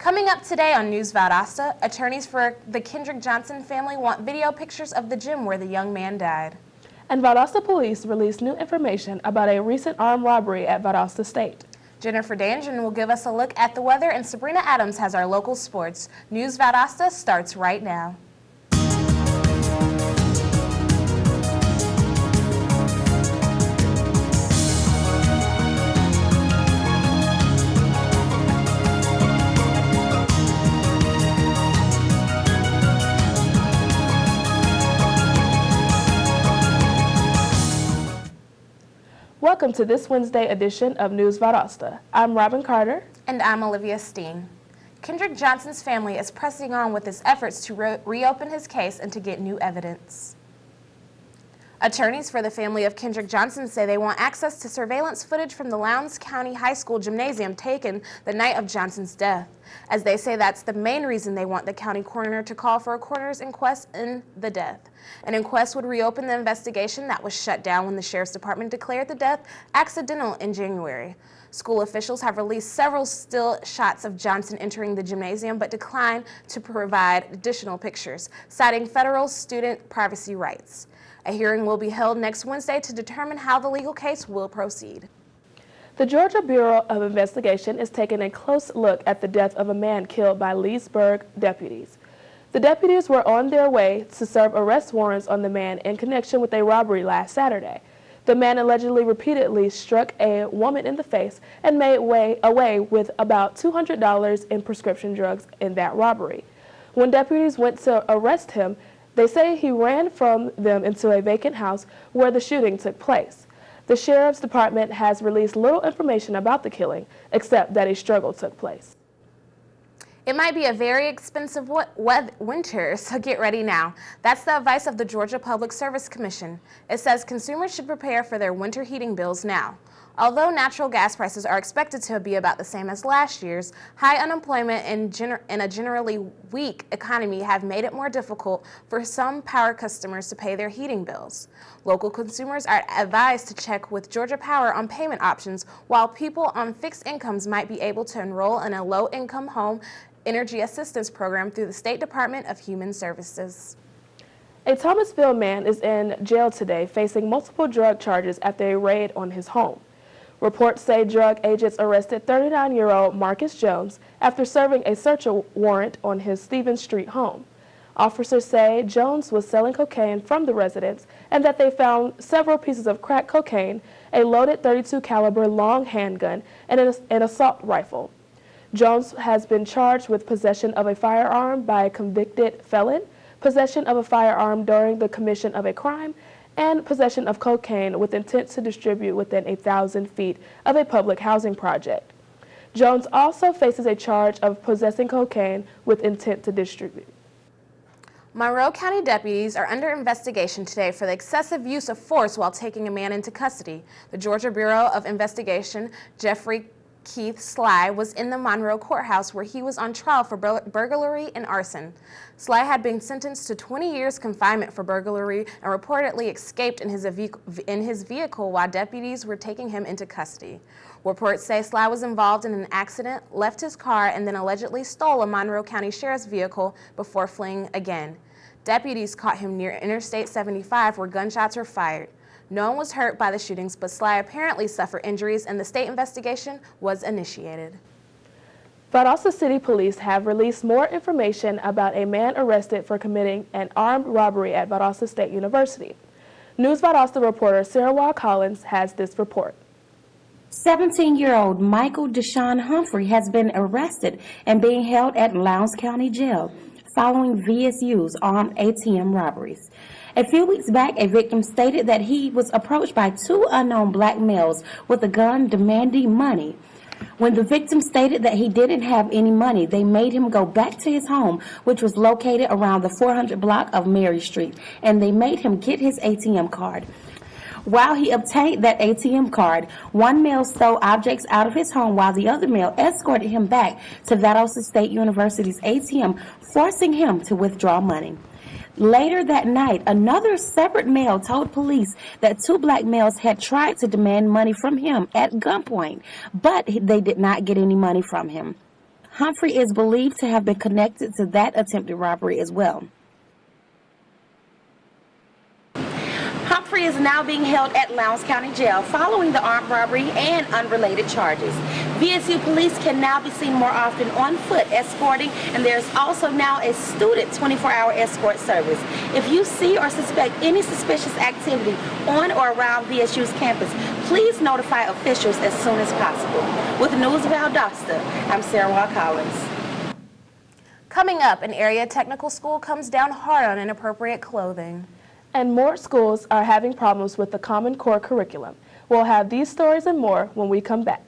Coming up today on News Valdosta, attorneys for the Kendrick Johnson family want video pictures of the gym where the young man died. And Valdosta police released new information about a recent armed robbery at Valdosta State. Jennifer Danjan will give us a look at the weather, and Sabrina Adams has our local sports. News Valdosta starts right now. Welcome to this Wednesday edition of News Valdosta. I'm Robin Carter. And I'm Olivia Steen. Kendrick Johnson's family is pressing on with its efforts to reopen his case and to get new evidence. Attorneys for the family of Kendrick Johnson say they want access to surveillance footage from the Lowndes County High School gymnasium taken the night of Johnson's death, as they say that's the main reason they want the county coroner to call for a coroner's inquest in the death. An inquest would reopen the investigation that was shut down when the sheriff's department declared the death accidental in January. School officials have released several still shots of Johnson entering the gymnasium but declined to provide additional pictures, citing federal student privacy rights. A hearing will be held next Wednesday to determine how the legal case will proceed. The Georgia Bureau of Investigation is taking a close look at the death of a man killed by Leesburg deputies. The deputies were on their way to serve arrest warrants on the man in connection with a robbery last Saturday. The man allegedly repeatedly struck a woman in the face and made away with about $200 in prescription drugs in that robbery. When deputies went to arrest him, they say he ran from them into a vacant house where the shooting took place. The sheriff's department has released little information about the killing, except that a struggle took place. It might be a very expensive winter, so get ready now. That's the advice of the Georgia Public Service Commission. It says consumers should prepare for their winter heating bills now. Although natural gas prices are expected to be about the same as last year's, high unemployment and a generally weak economy have made it more difficult for some power customers to pay their heating bills. Local consumers are advised to check with Georgia Power on payment options, while people on fixed incomes might be able to enroll in a low-income home energy assistance program through the State Department of Human Services. A Thomasville man is in jail today facing multiple drug charges after a raid on his home. Reports say drug agents arrested 39-year-old Marcus Jones after serving a search warrant on his Stevens Street home. Officers say Jones was selling cocaine from the residence and that they found several pieces of crack cocaine, a loaded .32 caliber long handgun, and an assault rifle. Jones has been charged with possession of a firearm by a convicted felon, possession of a firearm during the commission of a crime, and possession of cocaine with intent to distribute within 1,000 feet of a public housing project. Jones also faces a charge of possessing cocaine with intent to distribute. Monroe County deputies are under investigation today for the excessive use of force while taking a man into custody. The Georgia Bureau of Investigation, Jeffrey Keith Sly, was in the Monroe courthouse where he was on trial for burglary and arson. Sly had been sentenced to 20 years confinement for burglary and reportedly escaped in his vehicle while deputies were taking him into custody. Reports say Sly was involved in an accident, left his car, and then allegedly stole a Monroe County Sheriff's vehicle before fleeing again. Deputies caught him near Interstate 75 where gunshots were fired. No one was hurt by the shootings, but Sly apparently suffered injuries and the state investigation was initiated. Valdosta City Police have released more information about a man arrested for committing an armed robbery at Valdosta State University. News Valdosta reporter Sarah Wall Collins has this report. 17-year-old Michael Deshaun Humphrey has been arrested and being held at Lowndes County Jail following VSU's armed ATM robberies. A few weeks back, a victim stated that he was approached by two unknown black males with a gun demanding money. When the victim stated that he didn't have any money, they made him go back to his home, which was located around the 400 block of Mary Street, and they made him get his ATM card. While he obtained that ATM card, one male stole objects out of his home while the other male escorted him back to Valdosta State University's ATM, forcing him to withdraw money. Later that night, another separate male told police that two black males had tried to demand money from him at gunpoint, but they did not get any money from him. Humphrey is believed to have been connected to that attempted robbery as well. Humphrey is now being held at Lowndes County Jail following the armed robbery and unrelated charges. VSU police can now be seen more often on foot escorting, and there's also now a student 24-hour escort service. If you see or suspect any suspicious activity on or around VSU's campus, please notify officials as soon as possible. With News Valdosta, I'm Sarah Collins. Coming up, an area technical school comes down hard on inappropriate clothing. And more schools are having problems with the Common Core curriculum. We'll have these stories and more when we come back.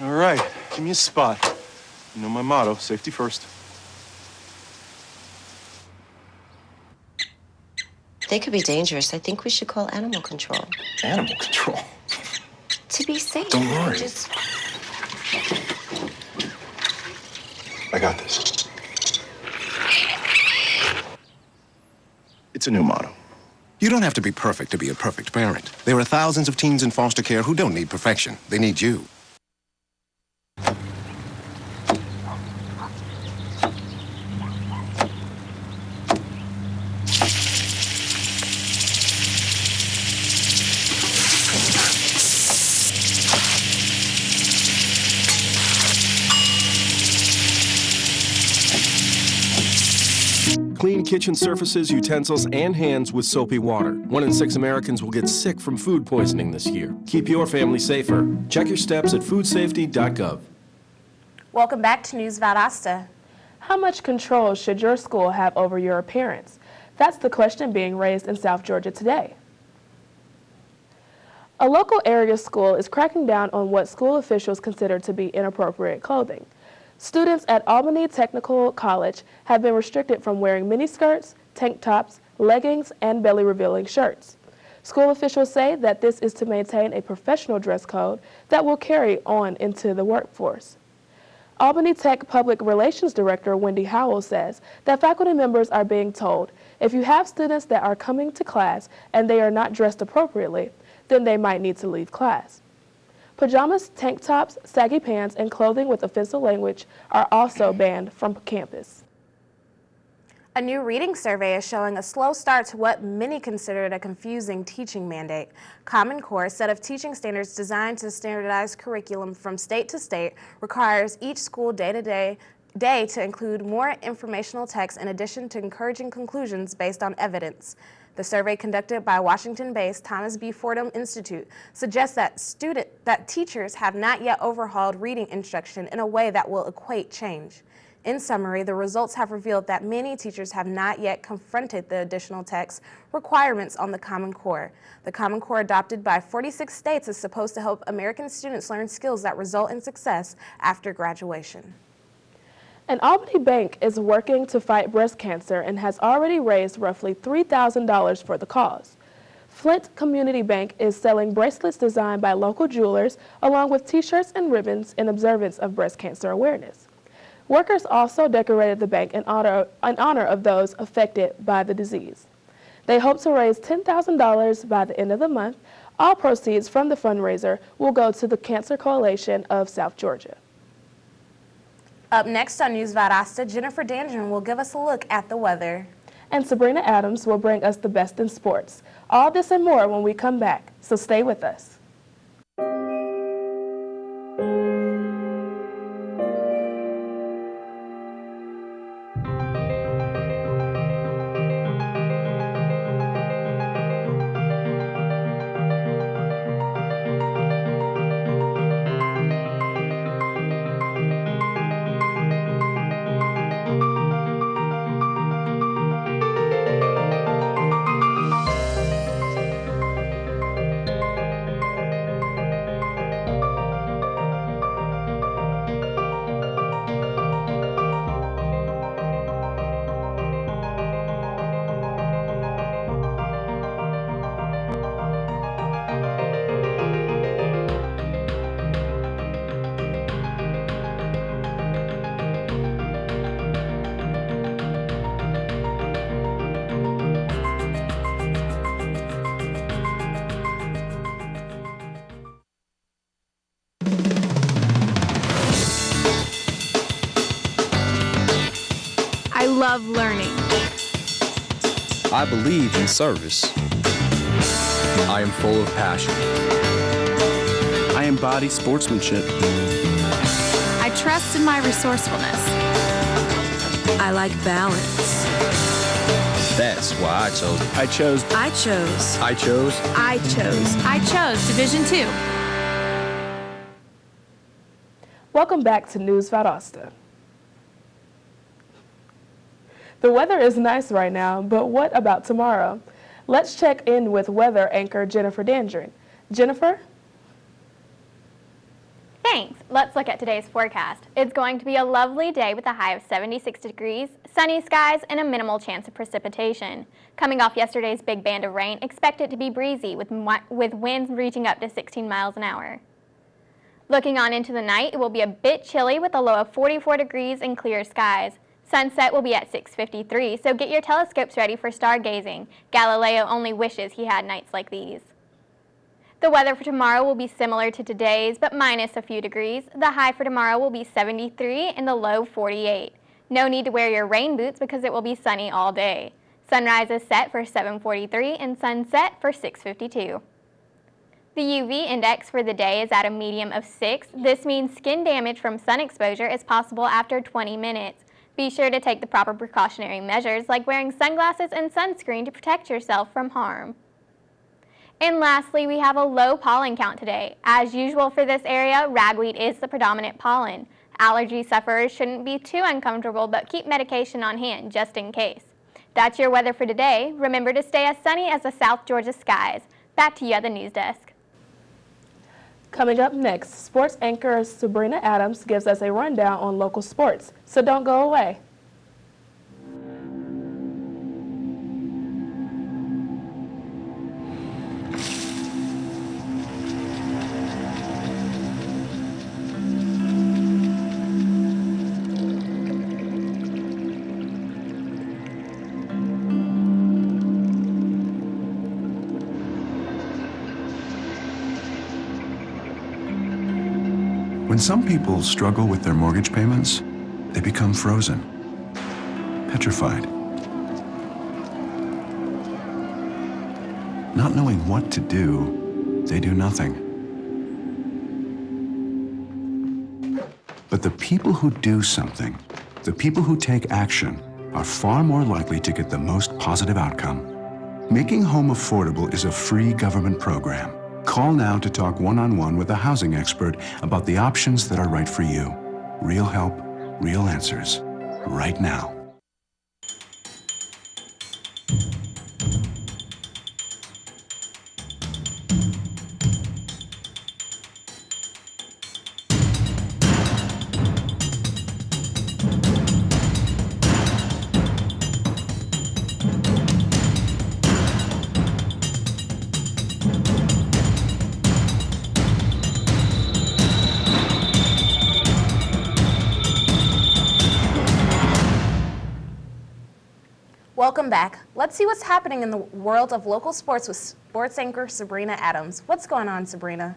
All right, give me a spot. You know my motto, safety first. They could be dangerous. I think we should call animal control. Animal control? To be safe. Don't worry. Just... I got this. It's a new motto. You don't have to be perfect to be a perfect parent. There are thousands of teens in foster care who don't need perfection. They need you. Clean kitchen surfaces, utensils, and hands with soapy water. 1 in 6 Americans will get sick from food poisoning this year. Keep your family safer. Check your steps at foodsafety.gov. Welcome back to News Valdosta. How much control should your school have over your appearance? That's the question being raised in South Georgia today. A local area school is cracking down on what school officials consider to be inappropriate clothing. Students at Albany Technical College have been restricted from wearing miniskirts, tank tops, leggings, and belly-revealing shirts. School officials say that this is to maintain a professional dress code that will carry on into the workforce. Albany Tech Public Relations Director Wendy Howell says that faculty members are being told if you have students that are coming to class and they are not dressed appropriately, then they might need to leave class. Pajamas, tank tops, saggy pants, and clothing with offensive language are also banned from campus. A new reading survey is showing a slow start to what many considered a confusing teaching mandate. Common Core, a set of teaching standards designed to standardize curriculum from state to state, requires each school day to include more informational text in addition to encouraging conclusions based on evidence. The survey conducted by Washington-based Thomas B. Fordham Institute suggests that teachers have not yet overhauled reading instruction in a way that will equate change. In summary, the results have revealed that many teachers have not yet confronted the additional text requirements on the Common Core. The Common Core, adopted by 46 states, is supposed to help American students learn skills that result in success after graduation. An Albany bank is working to fight breast cancer and has already raised roughly $3,000 for the cause. Flint Community Bank is selling bracelets designed by local jewelers along with t-shirts and ribbons in observance of breast cancer awareness. Workers also decorated the bank in honor of those affected by the disease. They hope to raise $10,000 by the end of the month. All proceeds from the fundraiser will go to the Cancer Coalition of South Georgia. Up next on News Valdosta, Jennifer Dandrin will give us a look at the weather. And Sabrina Adams will bring us the best in sports. All this and more when we come back, so stay with us. love learning. I believe in service. I am full of passion. I embody sportsmanship. I trust in my resourcefulness. I like balance. That's why I chose. I chose Division II. Welcome back to News Valdosta. The weather is nice right now, but what about tomorrow? Let's check in with weather anchor Jennifer Dandrin. Jennifer? Thanks. Let's look at today's forecast. It's going to be a lovely day with a high of 76 degrees, sunny skies, and a minimal chance of precipitation. Coming off yesterday's big band of rain, expect it to be breezy with winds reaching up to 16 miles an hour. Looking on into the night, it will be a bit chilly with a low of 44 degrees and clear skies. Sunset will be at 6:53, so get your telescopes ready for stargazing. Galileo only wishes he had nights like these. The weather for tomorrow will be similar to today's, but minus a few degrees. The high for tomorrow will be 73 and the low 48. No need to wear your rain boots because it will be sunny all day. Sunrise is set for 7:43 and sunset for 6:52. The UV index for the day is at a medium of 6. This means skin damage from sun exposure is possible after 20 minutes. Be sure to take the proper precautionary measures like wearing sunglasses and sunscreen to protect yourself from harm. And lastly, we have a low pollen count today. As usual for this area, ragweed is the predominant pollen. Allergy sufferers shouldn't be too uncomfortable, but keep medication on hand just in case. That's your weather for today. Remember to stay as sunny as the South Georgia skies. Back to you at the news desk. Coming up next, sports anchor Sabrina Adams gives us a rundown on local sports, so don't go away. When some people struggle with their mortgage payments, they become frozen, petrified. Not knowing what to do, they do nothing. But the people who do something, the people who take action, are far more likely to get the most positive outcome. Making home affordable is a free government program. Call now to talk one-on-one with a housing expert about the options that are right for you. Real help, real answers, right now. Welcome back. Let's see what's happening in the world of local sports with sports anchor Sabrina Adams. What's going on, Sabrina?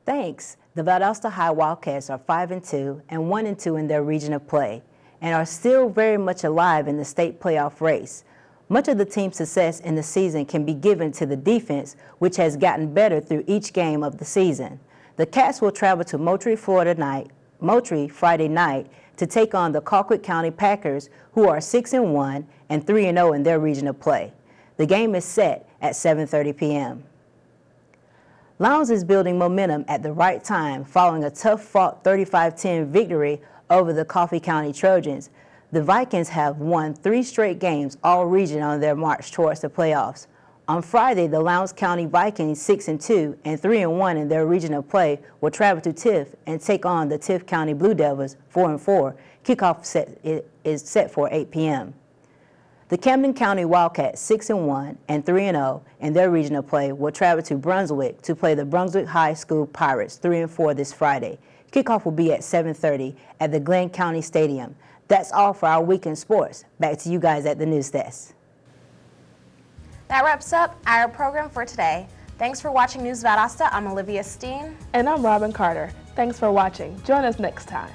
Thanks. The Valdosta High Wildcats are 5-2 and 1-2 in their region of play and are still very much alive in the state playoff race. Much of the team's success in the season can be given to the defense, which has gotten better through each game of the season. The Cats will travel to Moultrie Friday night to take on the Colquitt County Packers, who are 6-1 and 3-0 in their region of play. The game is set at 7:30 p.m. Lowndes is building momentum at the right time following a tough-fought 35-10 victory over the Coffee County Trojans. The Vikings have won 3 straight games all region on their march towards the playoffs. On Friday, the Lowndes County Vikings, 6-2 and 3-1 in their region of play, will travel to Tiff and take on the Tiff County Blue Devils, 4-4. Kickoff is set for 8 p.m. The Camden County Wildcats, 6-1 and 3-0 in their region of play, will travel to Brunswick to play the Brunswick High School Pirates, 3-4 this Friday. Kickoff will be at 7:30 at the Glenn County Stadium. That's all for our weekend sports. Back to you guys at the news desk. That wraps up our program for today. Thanks for watching News Valdosta. I'm Olivia Steen. And I'm Robin Carter. Thanks for watching. Join us next time.